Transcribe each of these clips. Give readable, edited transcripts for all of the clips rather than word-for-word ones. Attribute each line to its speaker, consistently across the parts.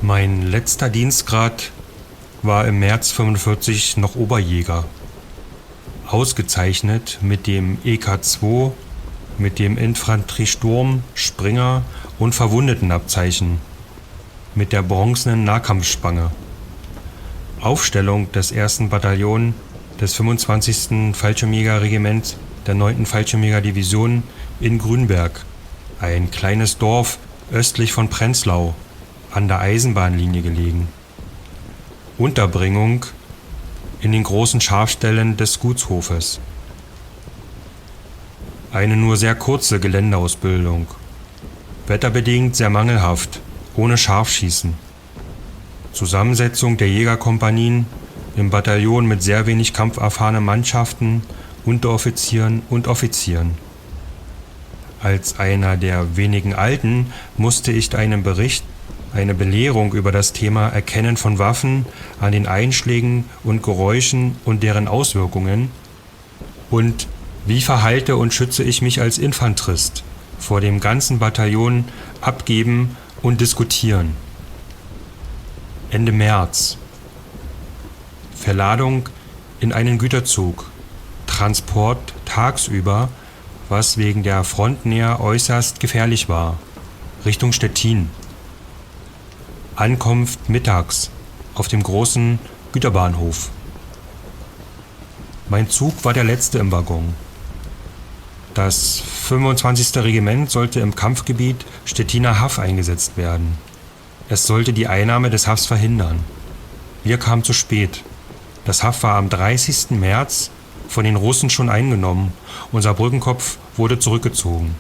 Speaker 1: Mein letzter Dienstgrad war im März 45 noch Oberjäger. Ausgezeichnet mit dem EK-2, mit dem Infanteriesturm, Springer und Verwundetenabzeichen, mit der bronzenen Nahkampfspange. Aufstellung des 1. Bataillons des 25. Fallschirmjägerregiments der 9. Fallschirmjägerdivision in Grünberg, ein kleines Dorf östlich von Prenzlau, an der Eisenbahnlinie gelegen. Unterbringung in den großen Scharfstellen des Gutshofes. Eine nur sehr kurze Geländeausbildung. Wetterbedingt sehr mangelhaft, ohne Scharfschießen. Zusammensetzung der Jägerkompanien im Bataillon mit sehr wenig kampferfahrenen Mannschaften, Unteroffizieren und Offizieren. Als einer der wenigen Alten musste ich einen Bericht, eine Belehrung über das Thema Erkennen von Waffen an den Einschlägen und Geräuschen und deren Auswirkungen und wie verhalte und schütze ich mich als Infanterist vor dem ganzen Bataillon abgeben und diskutieren. Ende März. Verladung in einen Güterzug. Transport tagsüber, was wegen der Frontnähe äußerst gefährlich war. Richtung Stettin. Ankunft mittags auf dem großen Güterbahnhof. Mein Zug war der letzte im Waggon. Das 25. Regiment sollte im Kampfgebiet Stettiner Haff eingesetzt werden. Es sollte die Einnahme des Haffs verhindern. Wir kamen zu spät. Das Haff war am 30. März von den Russen schon eingenommen. Unser Brückenkopf wurde zurückgezogen.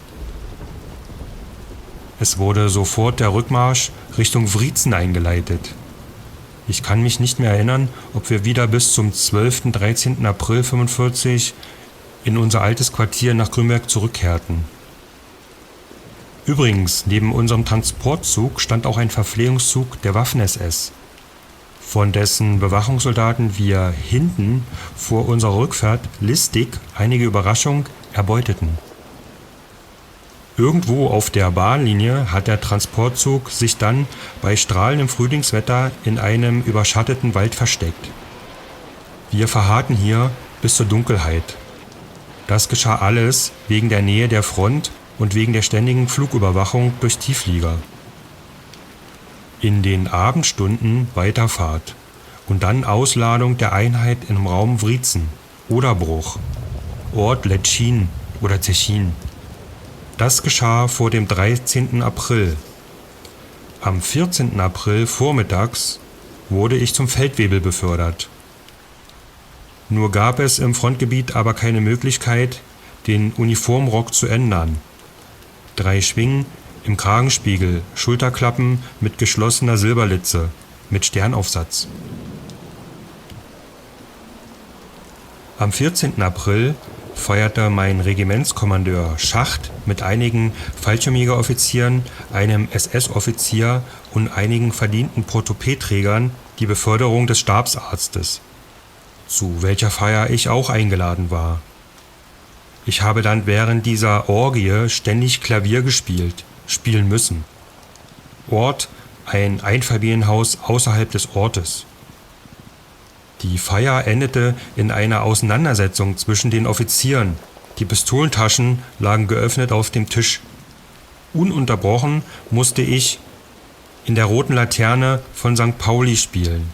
Speaker 1: Es wurde sofort der Rückmarsch Richtung Wriezen eingeleitet. Ich kann mich nicht mehr erinnern, ob wir wieder bis zum 12. 13. April 45 in unser altes Quartier nach Grünberg zurückkehrten. Übrigens, neben unserem Transportzug stand auch ein Verpflegungszug der Waffen-SS, von dessen Bewachungssoldaten wir hinten vor unserer Rückfahrt listig einige Überraschung erbeuteten. Irgendwo auf der Bahnlinie hat der Transportzug sich dann bei strahlendem Frühlingswetter in einem überschatteten Wald versteckt. Wir verharrten hier bis zur Dunkelheit. Das geschah alles wegen der Nähe der Front und wegen der ständigen Flugüberwachung durch Tiefflieger. In den Abendstunden Weiterfahrt und dann Ausladung der Einheit im Raum Wriezen, Oderbruch, Ort Letschin oder Zechin. Das geschah vor dem 13. April. Am 14. April vormittags wurde ich zum Feldwebel befördert. Nur gab es im Frontgebiet aber keine Möglichkeit, den Uniformrock zu ändern. 3 Schwingen im Kragenspiegel, Schulterklappen mit geschlossener Silberlitze, mit Sternaufsatz. Am 14. April feierte mein Regimentskommandeur Schacht mit einigen Fallschirmjägeroffizieren, einem SS-Offizier und einigen verdienten Protopeeträgern die Beförderung des Stabsarztes, zu welcher Feier ich auch eingeladen war. Ich habe dann während dieser Orgie ständig Klavier spielen müssen. Ort: ein Einfamilienhaus außerhalb des Ortes. Die Feier endete in einer Auseinandersetzung zwischen den Offizieren. Die Pistolentaschen lagen geöffnet auf dem Tisch. Ununterbrochen musste ich in der roten Laterne von St. Pauli spielen.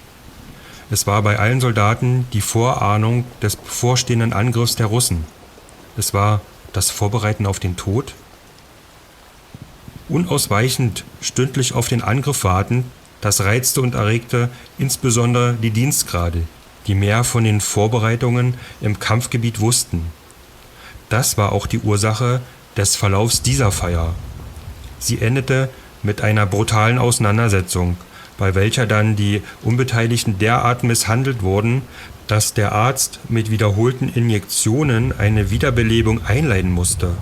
Speaker 1: Es war bei allen Soldaten die Vorahnung des bevorstehenden Angriffs der Russen. Es war das Vorbereiten auf den Tod. Unausweichend stündlich auf den Angriff warten, das reizte und erregte insbesondere die Dienstgrade, die mehr von den Vorbereitungen im Kampfgebiet wussten. Das war auch die Ursache des Verlaufs dieser Feier. Sie endete mit einer brutalen Auseinandersetzung, bei welcher dann die Unbeteiligten derart misshandelt wurden, dass der Arzt mit wiederholten Injektionen eine Wiederbelebung einleiten musste.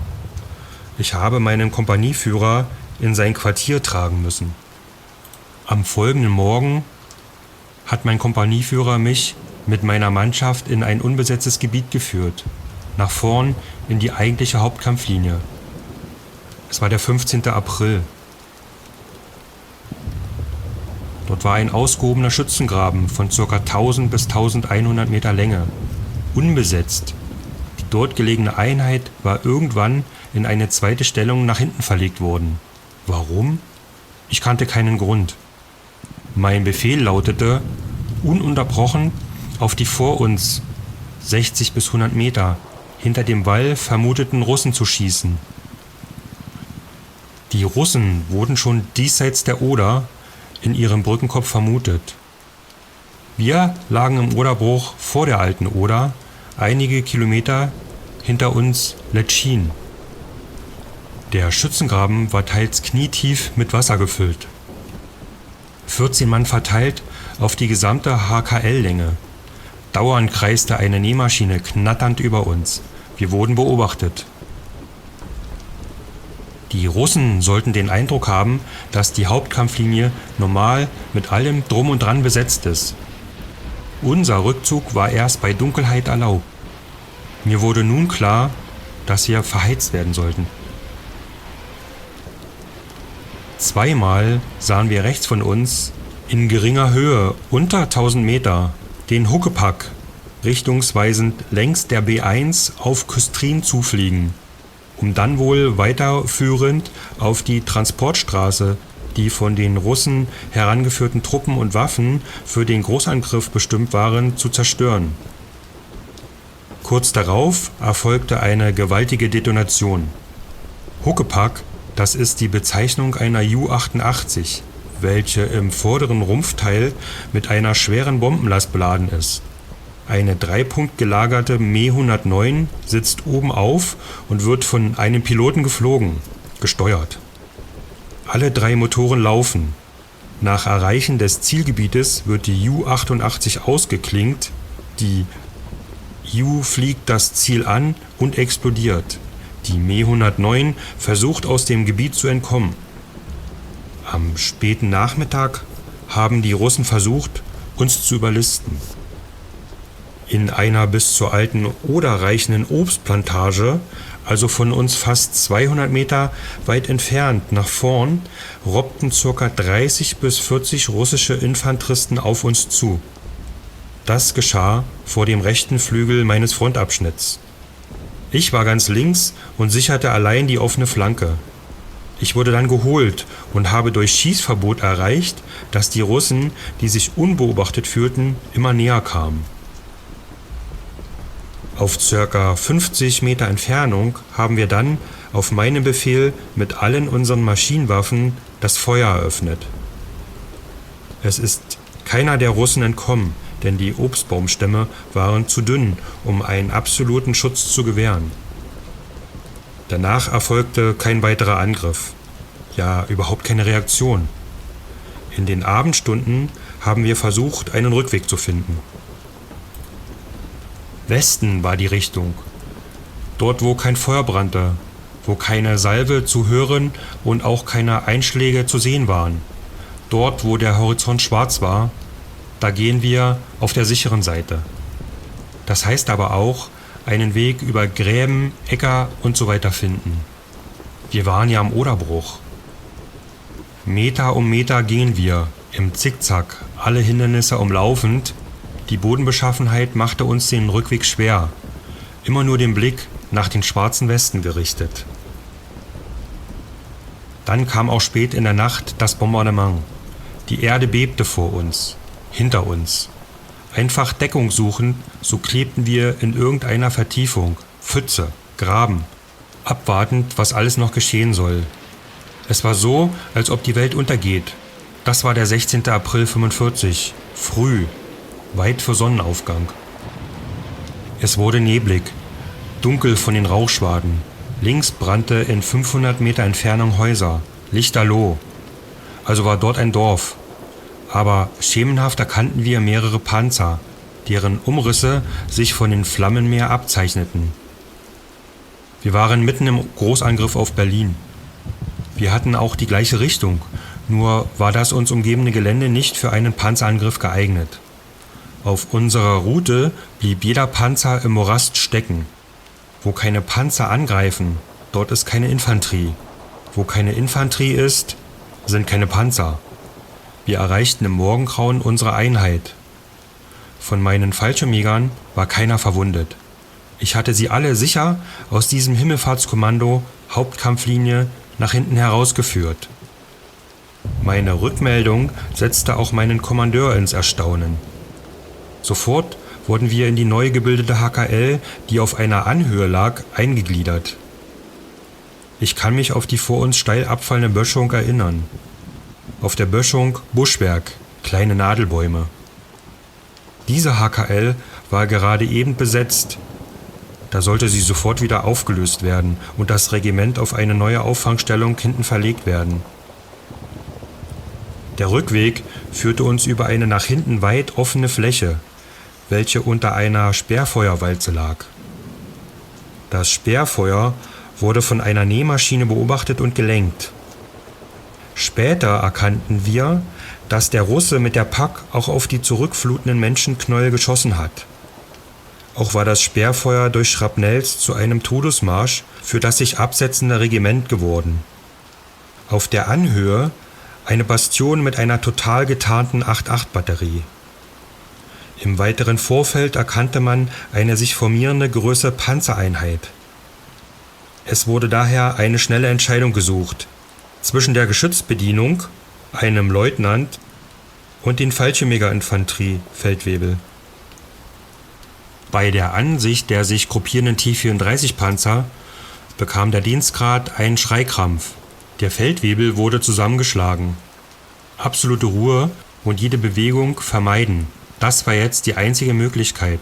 Speaker 1: Ich habe meinen Kompanieführer in sein Quartier tragen müssen. Am folgenden Morgen hat mein Kompanieführer mich mit meiner Mannschaft in ein unbesetztes Gebiet geführt, nach vorn in die eigentliche Hauptkampflinie. Es war der 15. April. Dort war ein ausgehobener Schützengraben von ca. 1000 bis 1100 Meter Länge, unbesetzt. Die dort gelegene Einheit war irgendwann in eine zweite Stellung nach hinten verlegt worden. Warum? Ich kannte keinen Grund. Mein Befehl lautete, ununterbrochen auf die vor uns 60 bis 100 Meter hinter dem Wall vermuteten Russen zu schießen. Die Russen wurden schon diesseits der Oder in ihrem Brückenkopf vermutet. Wir lagen im Oderbruch vor der alten Oder, einige Kilometer hinter uns Letschin. Der Schützengraben war teils knietief mit Wasser gefüllt. 14 Mann verteilt auf die gesamte HKL-Länge. Dauernd kreiste eine Nähmaschine knatternd über uns. Wir wurden beobachtet. Die Russen sollten den Eindruck haben, dass die Hauptkampflinie normal mit allem Drum und Dran besetzt ist. Unser Rückzug war erst bei Dunkelheit erlaubt. Mir wurde nun klar, dass wir verheizt werden sollten. Zweimal sahen wir rechts von uns, in geringer Höhe, unter 1000 Meter, den Huckepack, richtungsweisend längs der B1 auf Küstrin zufliegen, um dann wohl weiterführend auf die Transportstraße, die von den Russen herangeführten Truppen und Waffen für den Großangriff bestimmt waren, zu zerstören. Kurz darauf erfolgte eine gewaltige Detonation. Huckepack, das ist die Bezeichnung einer Ju-88, welche im vorderen Rumpfteil mit einer schweren Bombenlast beladen ist. Eine 3-Punkt gelagerte Me-109 sitzt oben auf und wird von einem Piloten geflogen, gesteuert. Alle 3 Motoren laufen. Nach Erreichen des Zielgebietes wird die Ju-88 ausgeklinkt, die Ju fliegt das Ziel an und explodiert. Die Me-109 versucht aus dem Gebiet zu entkommen. Am späten Nachmittag haben die Russen versucht, uns zu überlisten. In einer bis zur alten Oder reichenden Obstplantage, also von uns fast 200 Meter weit entfernt nach vorn, robbten ca. 30 bis 40 russische Infanteristen auf uns zu. Das geschah vor dem rechten Flügel meines Frontabschnitts. Ich war ganz links und sicherte allein die offene Flanke. Ich wurde dann geholt und habe durch Schießverbot erreicht, dass die Russen, die sich unbeobachtet fühlten, immer näher kamen. Auf ca. 50 Meter Entfernung haben wir dann auf meinen Befehl mit allen unseren Maschinenwaffen das Feuer eröffnet. Es ist keiner der Russen entkommen, denn die Obstbaumstämme waren zu dünn, um einen absoluten Schutz zu gewähren. Danach erfolgte kein weiterer Angriff, ja überhaupt keine Reaktion. In den Abendstunden haben wir versucht, einen Rückweg zu finden. Westen war die Richtung, dort wo kein Feuer brannte, wo keine Salve zu hören und auch keine Einschläge zu sehen waren. Dort, wo der Horizont schwarz war, da gehen wir auf der sicheren Seite. Das heißt aber auch, einen Weg über Gräben, Äcker und so weiter finden. Wir waren ja am Oderbruch. Meter um Meter gingen wir, im Zickzack, alle Hindernisse umlaufend. Die Bodenbeschaffenheit machte uns den Rückweg schwer, immer nur den Blick nach den schwarzen Westen gerichtet. Dann kam auch spät in der Nacht das Bombardement. Die Erde bebte vor uns, hinter uns. Einfach Deckung suchend, so klebten wir in irgendeiner Vertiefung, Pfütze, Graben, abwartend, was alles noch geschehen soll. Es war so, als ob die Welt untergeht. Das war der 16. April 45, früh, weit vor Sonnenaufgang. Es wurde neblig, dunkel von den Rauchschwaden. Links brannte in 500 Meter Entfernung Häuser, lichterloh. Also war dort ein Dorf. Aber schemenhaft erkannten wir mehrere Panzer, deren Umrisse sich von den Flammenmeer abzeichneten. Wir waren mitten im Großangriff auf Berlin. Wir hatten auch die gleiche Richtung, nur war das uns umgebende Gelände nicht für einen Panzerangriff geeignet. Auf unserer Route blieb jeder Panzer im Morast stecken. Wo keine Panzer angreifen, dort ist keine Infanterie. Wo keine Infanterie ist, sind keine Panzer. Wir erreichten im Morgengrauen unsere Einheit. Von meinen Fallschirmjägern war keiner verwundet. Ich hatte sie alle sicher aus diesem Himmelfahrtskommando Hauptkampflinie nach hinten herausgeführt. Meine Rückmeldung setzte auch meinen Kommandeur ins Erstaunen. Sofort wurden wir in die neu gebildete HKL, die auf einer Anhöhe lag, eingegliedert. Ich kann mich auf die vor uns steil abfallende Böschung erinnern. Auf der Böschung Buschwerk, kleine Nadelbäume. Diese HKL war gerade eben besetzt. Da sollte sie sofort wieder aufgelöst werden und das Regiment auf eine neue Auffangstellung hinten verlegt werden. Der Rückweg führte uns über eine nach hinten weit offene Fläche, welche unter einer Sperrfeuerwalze lag. Das Sperrfeuer wurde von einer Nähmaschine beobachtet und gelenkt. Später erkannten wir, dass der Russe mit der Pak auch auf die zurückflutenden Menschenknäuel geschossen hat. Auch war das Sperrfeuer durch Schrapnells zu einem Todesmarsch für das sich absetzende Regiment geworden. Auf der Anhöhe eine Bastion mit einer total getarnten 8-8-Batterie. Im weiteren Vorfeld erkannte man eine sich formierende größere Panzereinheit. Es wurde daher eine schnelle Entscheidung gesucht zwischen der Geschützbedienung, einem Leutnant, und den Fallschirmjägerinfanterie-Feldwebel. Bei der Ansicht der sich gruppierenden T-34-Panzer bekam der Dienstgrad einen Schreikrampf. Der Feldwebel wurde zusammengeschlagen. Absolute Ruhe und jede Bewegung vermeiden. Das war jetzt die einzige Möglichkeit,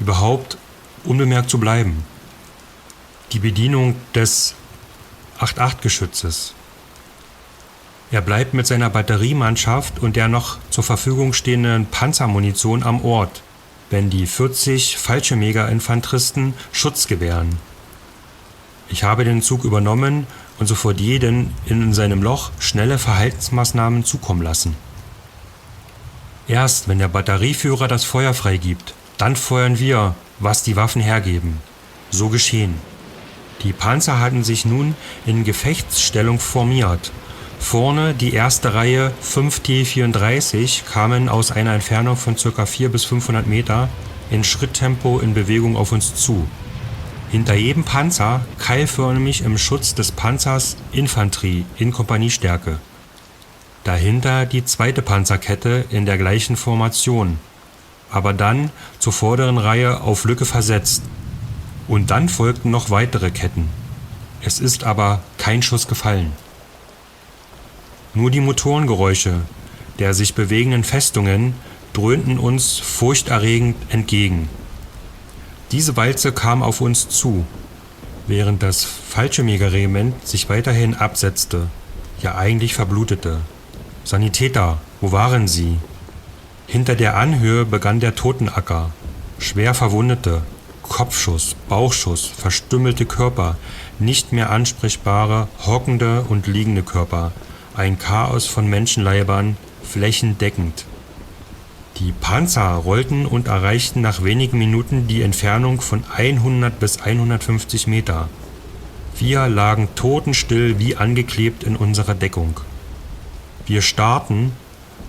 Speaker 1: überhaupt unbemerkt zu bleiben. Die Bedienung des 8-8-Geschützes. Er bleibt mit seiner Batteriemannschaft und der noch zur Verfügung stehenden Panzermunition am Ort, wenn die 40 Fallschirmjäger-Infanteristen Schutz gewähren. Ich habe den Zug übernommen und sofort jeden in seinem Loch schnelle Verhaltensmaßnahmen zukommen lassen. Erst wenn der Batterieführer das Feuer freigibt, dann feuern wir, was die Waffen hergeben. So geschehen. Die Panzer hatten sich nun in Gefechtsstellung formiert. Vorne die erste Reihe 5 T-34 kamen aus einer Entfernung von ca. 400 bis 500 Meter in Schritttempo in Bewegung auf uns zu. Hinter jedem Panzer, keilförmig im Schutz des Panzers, Infanterie in Kompaniestärke. Dahinter die zweite Panzerkette in der gleichen Formation, aber dann zur vorderen Reihe auf Lücke versetzt. Und dann folgten noch weitere Ketten. Es ist aber kein Schuss gefallen. Nur die Motorengeräusche der sich bewegenden Festungen dröhnten uns furchterregend entgegen. Diese Walze kam auf uns zu, während das Fallschirmjägerregiment sich weiterhin absetzte, ja eigentlich verblutete. Sanitäter, wo waren sie? Hinter der Anhöhe begann der Totenacker. Schwer Verwundete, Kopfschuss, Bauchschuss, verstümmelte Körper, nicht mehr ansprechbare, hockende und liegende Körper. Ein Chaos von Menschenleibern, flächendeckend. Die Panzer rollten und erreichten nach wenigen Minuten die Entfernung von 100 bis 150 Meter. Wir lagen totenstill wie angeklebt in unserer Deckung. Wir starrten,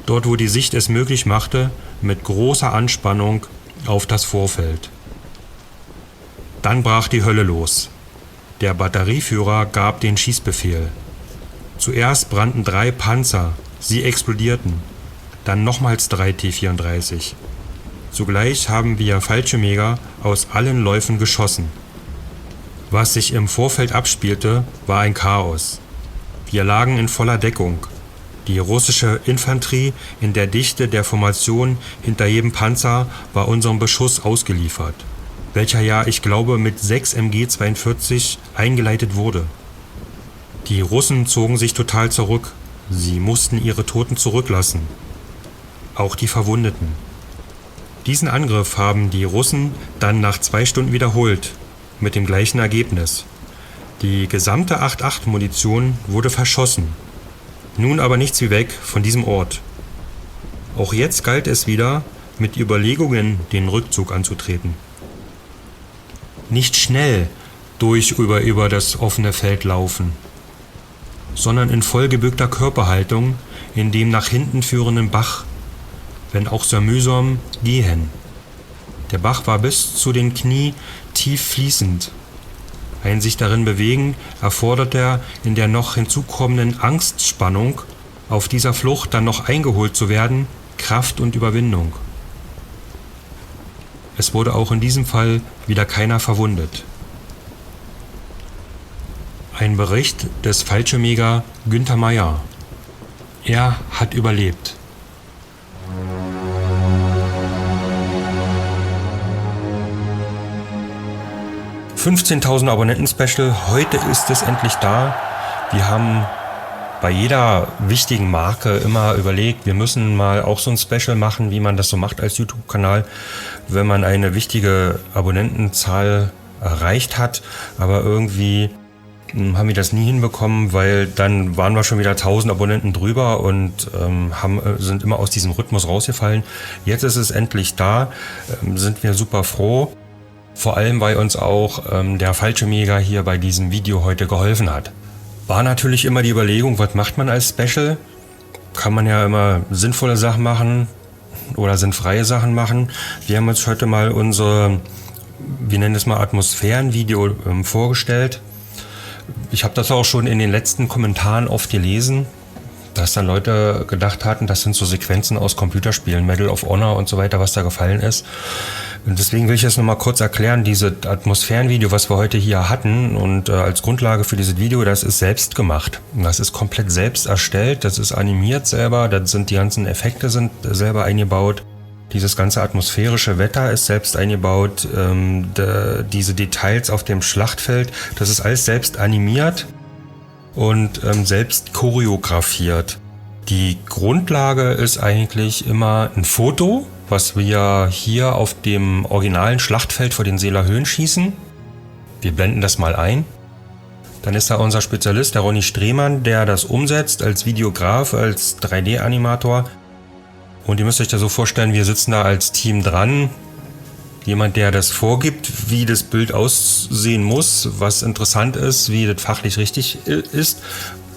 Speaker 1: dort wo die Sicht es möglich machte, mit großer Anspannung auf das Vorfeld. Dann brach die Hölle los. Der Batterieführer gab den Schießbefehl. Zuerst brannten 3 Panzer, sie explodierten. Dann nochmals 3 T-34. Zugleich haben wir Fallschirmjäger aus allen Läufen geschossen. Was sich im Vorfeld abspielte, war ein Chaos. Wir lagen in voller Deckung. Die russische Infanterie in der Dichte der Formation hinter jedem Panzer war unserem Beschuss ausgeliefert, welcher ja, ich glaube, mit 6 MG-42 eingeleitet wurde. Die Russen zogen sich total zurück. Sie mussten ihre Toten zurücklassen. Auch die Verwundeten. Diesen Angriff haben die Russen dann nach 2 Stunden wiederholt, mit dem gleichen Ergebnis. Die gesamte 8-8-Munition wurde verschossen. Nun aber nichts wie weg von diesem Ort. Auch jetzt galt es wieder, mit Überlegungen den Rückzug anzutreten. Nicht schnell über das offene Feld laufen, sondern in vollgebückter Körperhaltung in dem nach hinten führenden Bach, wenn auch sehr mühsam, gehen. Der Bach war bis zu den Knie tief fließend. Ein sich darin bewegen erfordert er in der noch hinzukommenden Angstspannung, auf dieser Flucht dann noch eingeholt zu werden, Kraft und Überwindung. Es wurde auch in diesem Fall wieder keiner verwundet. Ein Bericht des Fallschirmjäger Günther Meyer. Er hat überlebt. »15.000 Abonnenten-Special, heute ist es endlich da. Wir haben bei jeder wichtigen Marke immer überlegt, wir müssen mal auch so ein Special machen, wie man das so macht als YouTube-Kanal, wenn man eine wichtige Abonnentenzahl erreicht hat. Aber irgendwie haben wir das nie hinbekommen, weil dann waren wir schon wieder 1000 Abonnenten drüber und sind immer aus diesem Rhythmus rausgefallen. Jetzt ist es endlich da, sind wir super froh. Vor allem, weil uns auch der Fallschirmjäger hier bei diesem Video heute geholfen hat. War natürlich immer die Überlegung, was macht man als Special? Kann man ja immer sinnvolle Sachen machen oder sinnfreie Sachen machen. Wir haben uns heute mal unsere, wir nennen es mal Atmosphärenvideo vorgestellt. Ich habe das auch schon in den letzten Kommentaren oft gelesen, dass dann Leute gedacht hatten, das sind so Sequenzen aus Computerspielen, Medal of Honor und so weiter, was da gefallen ist. Und deswegen will ich das nochmal kurz erklären, diese Atmosphärenvideo, was wir heute hier hatten und als Grundlage für dieses Video, das ist selbst gemacht. Das ist komplett selbst erstellt, das ist animiert selber, da sind die ganzen Effekte sind selber eingebaut. Dieses ganze atmosphärische Wetter ist selbst eingebaut, diese Details auf dem Schlachtfeld, das ist alles selbst animiert und selbst choreografiert. Die Grundlage ist eigentlich immer ein Foto, was wir hier auf dem originalen Schlachtfeld vor den Seeler Höhen schießen. Wir blenden das mal ein. Dann ist da unser Spezialist, der Ronny Stremann, der das umsetzt als Videograf, als 3D-Animator. Und ihr müsst euch da so vorstellen, wir sitzen da als Team dran. Jemand, der das vorgibt, wie das Bild aussehen muss, was interessant ist, wie das fachlich richtig ist.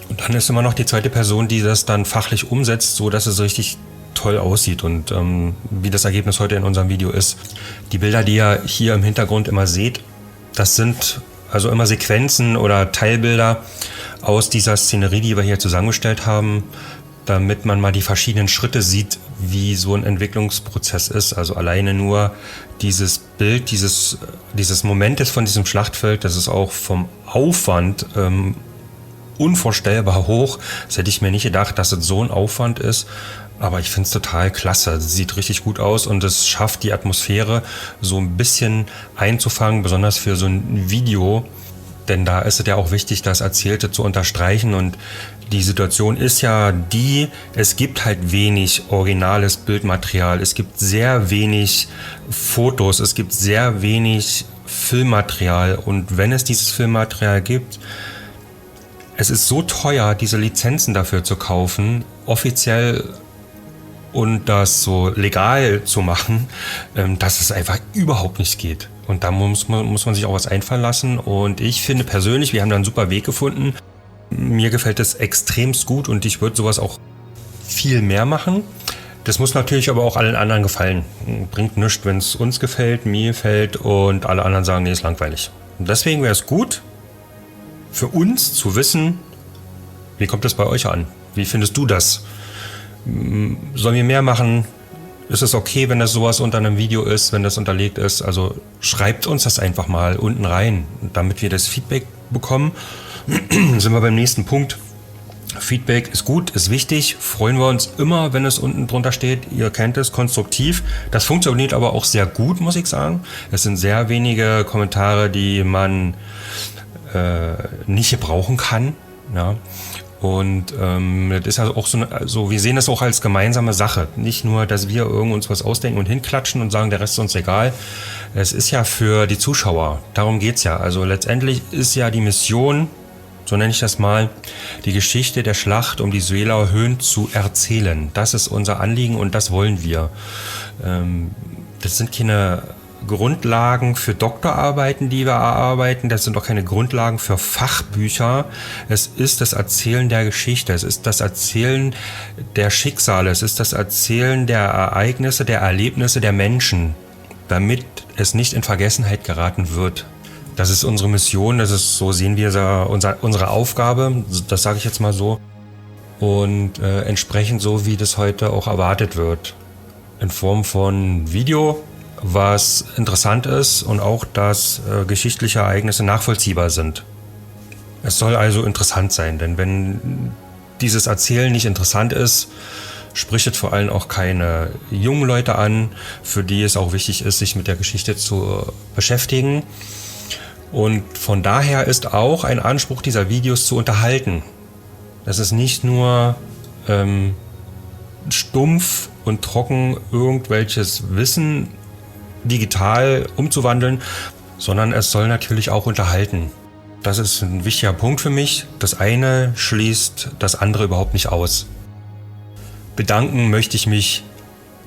Speaker 1: Und dann ist immer noch die zweite Person, die das dann fachlich umsetzt, so dass es richtig toll aussieht und wie das Ergebnis heute in unserem Video ist. Die Bilder, die ihr hier im Hintergrund immer seht, das sind also immer Sequenzen oder Teilbilder aus dieser Szenerie, die wir hier zusammengestellt haben, damit man mal die verschiedenen Schritte sieht, wie so ein Entwicklungsprozess ist. Also alleine nur dieses Bild, dieses Momentes von diesem Schlachtfeld, das ist auch vom Aufwand unvorstellbar hoch. Das hätte ich mir nicht gedacht, dass es so ein Aufwand ist. Aber ich finde es total klasse. Sieht richtig gut aus und es schafft die Atmosphäre so ein bisschen einzufangen, besonders für so ein Video. Denn da ist es ja auch wichtig, das Erzählte zu unterstreichen. Und die Situation ist ja die, es gibt halt wenig originales Bildmaterial. Es gibt sehr wenig Fotos, es gibt sehr wenig Filmmaterial. Und wenn es dieses Filmmaterial gibt, es ist so teuer, diese Lizenzen dafür zu kaufen, offiziell und das so legal zu machen, dass es einfach überhaupt nicht geht. Und da muss man sich auch was einfallen lassen. Und ich finde persönlich, wir haben da einen super Weg gefunden. Mir gefällt es extremst gut und ich würde sowas auch viel mehr machen. Das muss natürlich aber auch allen anderen gefallen. Bringt nichts, wenn es uns gefällt, mir gefällt und alle anderen sagen, nee, ist langweilig. Und deswegen wäre es gut für uns zu wissen, wie kommt das bei euch an? Wie findest du das? Sollen wir mehr machen? Ist es okay, wenn das sowas unter einem Video ist, wenn das unterlegt ist? Also schreibt uns das einfach mal unten rein, damit wir das Feedback bekommen. Sind wir beim nächsten Punkt. Feedback ist gut, ist wichtig. Freuen wir uns immer, wenn es unten drunter steht. Ihr kennt es, konstruktiv. Das funktioniert aber auch sehr gut, muss ich sagen. Es sind sehr wenige Kommentare, die man nicht gebrauchen kann. Ja. Und das ist also auch so, wir sehen das auch als gemeinsame Sache. Nicht nur, dass wir uns was ausdenken und hinklatschen und sagen, der Rest ist uns egal. Es ist ja für die Zuschauer. Darum geht's ja. Also letztendlich ist ja die Mission, so nenne ich das mal, die Geschichte der Schlacht um die Seeler Höhen zu erzählen. Das ist unser Anliegen und das wollen wir. Das sind keine Grundlagen für Doktorarbeiten, die wir erarbeiten. Das sind auch keine Grundlagen für Fachbücher. Es ist das Erzählen der Geschichte. Es ist das Erzählen der Schicksale. Es ist das Erzählen der Ereignisse, der Erlebnisse der Menschen, damit es nicht in Vergessenheit geraten wird. Das ist unsere Mission. Das ist, so sehen wir unsere Aufgabe. Das sage ich jetzt mal so. Und entsprechend so, wie das heute auch erwartet wird. In Form von Video, was interessant ist und auch, dass geschichtliche Ereignisse nachvollziehbar sind. Es soll also interessant sein, denn wenn dieses Erzählen nicht interessant ist, spricht es vor allem auch keine jungen Leute an, für die es auch wichtig ist, sich mit der Geschichte zu beschäftigen. Und von daher ist auch ein Anspruch dieser Videos zu unterhalten. Das ist nicht nur stumpf und trocken irgendwelches Wissen digital umzuwandeln, sondern es soll natürlich auch unterhalten. Das ist ein wichtiger Punkt für mich. Das eine schließt das andere überhaupt nicht aus. Bedanken möchte ich mich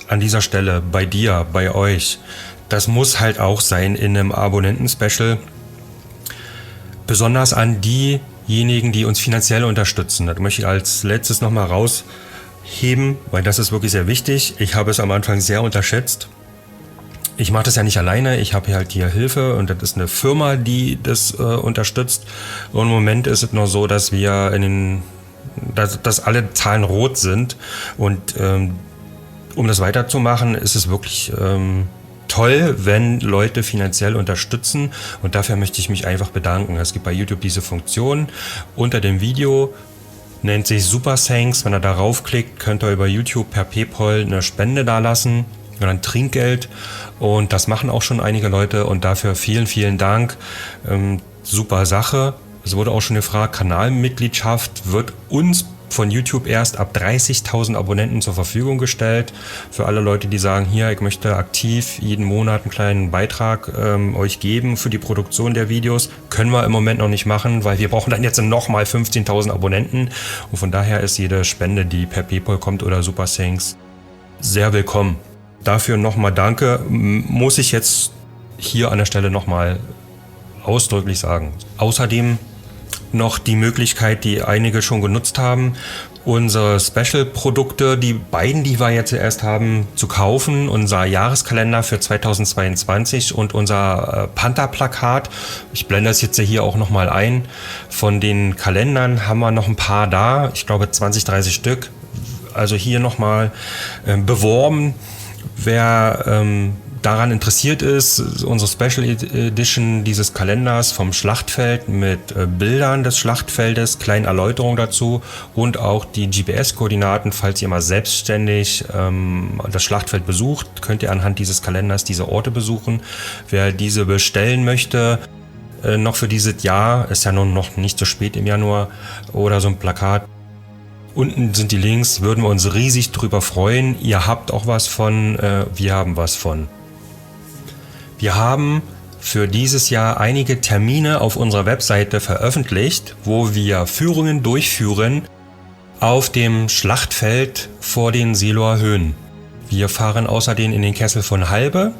Speaker 1: an dieser Stelle bei dir, bei euch. Das muss halt auch sein in einem Abonnenten-Special. Besonders an diejenigen, die uns finanziell unterstützen. Das möchte ich als letztes nochmal rausheben, weil das ist wirklich sehr wichtig. Ich habe es am Anfang sehr unterschätzt. Ich mache das ja nicht alleine, ich habe halt hier Hilfe und das ist eine Firma, die das unterstützt. Und im Moment ist es noch so, dass wir dass alle Zahlen rot sind. Und um das weiterzumachen, ist es wirklich toll, wenn Leute finanziell unterstützen. Und dafür möchte ich mich einfach bedanken. Es gibt bei YouTube diese Funktion unter dem Video, nennt sich Super Thanks. Wenn ihr darauf klickt, könnt ihr über YouTube per PayPal eine Spende dalassen. Oder ein Trinkgeld, und das machen auch schon einige Leute und dafür vielen, vielen Dank. Super Sache. Es wurde auch schon gefragt, Kanalmitgliedschaft wird uns von YouTube erst ab 30.000 Abonnenten zur Verfügung gestellt. Für alle Leute, die sagen, hier, ich möchte aktiv jeden Monat einen kleinen Beitrag euch geben für die Produktion der Videos, können wir im Moment noch nicht machen, weil wir brauchen dann jetzt nochmal 15.000 Abonnenten. Und von daher ist jede Spende, die per PayPal kommt oder Super Thanks, sehr willkommen. Dafür nochmal danke, muss ich jetzt hier an der Stelle nochmal ausdrücklich sagen. Außerdem noch die Möglichkeit, die einige schon genutzt haben, unsere Special-Produkte, die beiden, die wir jetzt erst haben, zu kaufen. Unser Jahreskalender für 2022 und unser Panther-Plakat. Ich blende das jetzt hier auch nochmal ein. Von den Kalendern haben wir noch ein paar da, ich glaube 20, 30 Stück. Also hier nochmal beworben. Wer daran interessiert ist, unsere Special Edition dieses Kalenders vom Schlachtfeld mit Bildern des Schlachtfeldes, kleinen Erläuterungen dazu und auch die GPS-Koordinaten, falls ihr mal selbstständig das Schlachtfeld besucht, könnt ihr anhand dieses Kalenders diese Orte besuchen. Wer diese bestellen möchte, noch für dieses Jahr, ist ja nun noch nicht so spät im Januar, oder so ein Plakat. Unten sind die Links, würden wir uns riesig drüber freuen. Ihr habt auch was von, wir haben was von. Wir haben für dieses Jahr einige Termine auf unserer Webseite veröffentlicht, wo wir Führungen durchführen auf dem Schlachtfeld vor den Seeloer Höhen. Wir fahren außerdem in den Kessel von Halbe.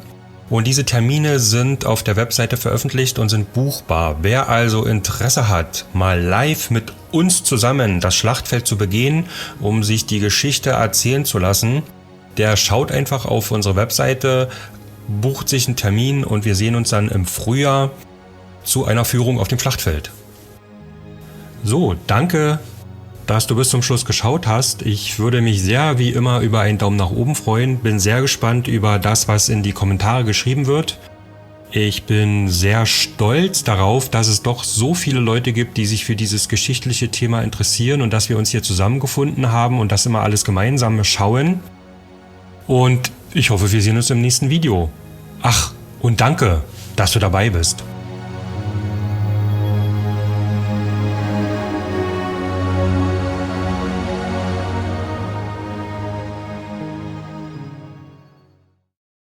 Speaker 1: Und diese Termine sind auf der Webseite veröffentlicht und sind buchbar. Wer also Interesse hat, mal live mit uns zusammen das Schlachtfeld zu begehen, um sich die Geschichte erzählen zu lassen, der schaut einfach auf unsere Webseite, bucht sich einen Termin und wir sehen uns dann im Frühjahr zu einer Führung auf dem Schlachtfeld. So, danke, dass du bis zum Schluss geschaut hast. Ich würde mich sehr wie immer über einen Daumen nach oben freuen. Bin sehr gespannt über das, was in die Kommentare geschrieben wird. Ich bin sehr stolz darauf, dass es doch so viele Leute gibt, die sich für dieses geschichtliche Thema interessieren und dass wir uns hier zusammengefunden haben und das immer alles gemeinsam schauen. Und ich hoffe, wir sehen uns im nächsten Video. Ach, und danke, dass du dabei bist.